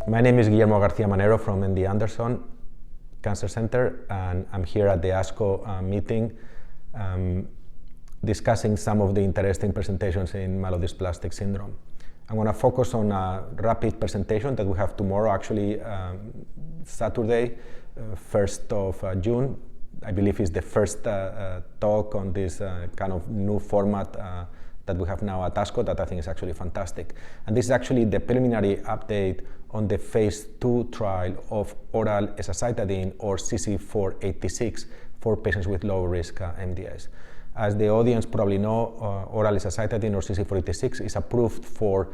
My name is Guillermo Garcia-Manero from MD Anderson Cancer Center, and I'm here at the ASCO meeting discussing some of the interesting presentations in myelodysplastic syndrome. I'm going to focus on a rapid presentation that we have tomorrow, actually Saturday, 1st of June. I believe is the first talk on this kind of new format that we have now at ASCO that I think is actually fantastic. And this is actually the preliminary update on the phase 2 trial of oral azacitidine or CC486 for patients with low risk MDS. As the audience probably know, oral azacitidine or CC486 is approved for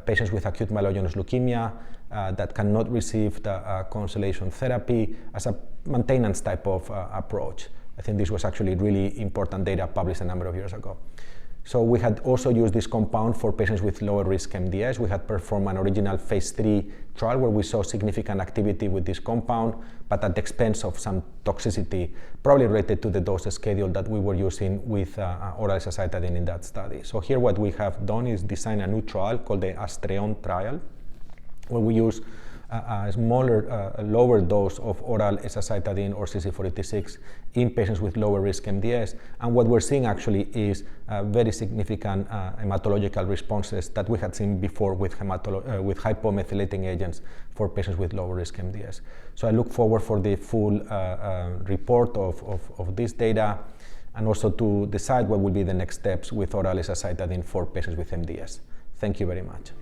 patients with acute myelogenous leukemia that cannot receive the consolidation therapy as a maintenance type of approach. I think this was actually really important data published a number of years ago. So we had also used this compound for patients with lower risk MDS. We had performed an original phase 3 trial where we saw significant activity with this compound, but at the expense of some toxicity, probably related to the dose schedule that we were using with oral azacitidine in that study. So here what we have done is design a new trial called the ASTREON trial, where we use a smaller, lower dose of oral azacitidine or CC486 in patients with lower risk MDS. And what we're seeing actually is very significant hematological responses that we had seen before with hypomethylating agents for patients with lower risk MDS. So I look forward for the full report of this data, and also to decide what will be the next steps with oral azacitidine for patients with MDS. Thank you very much.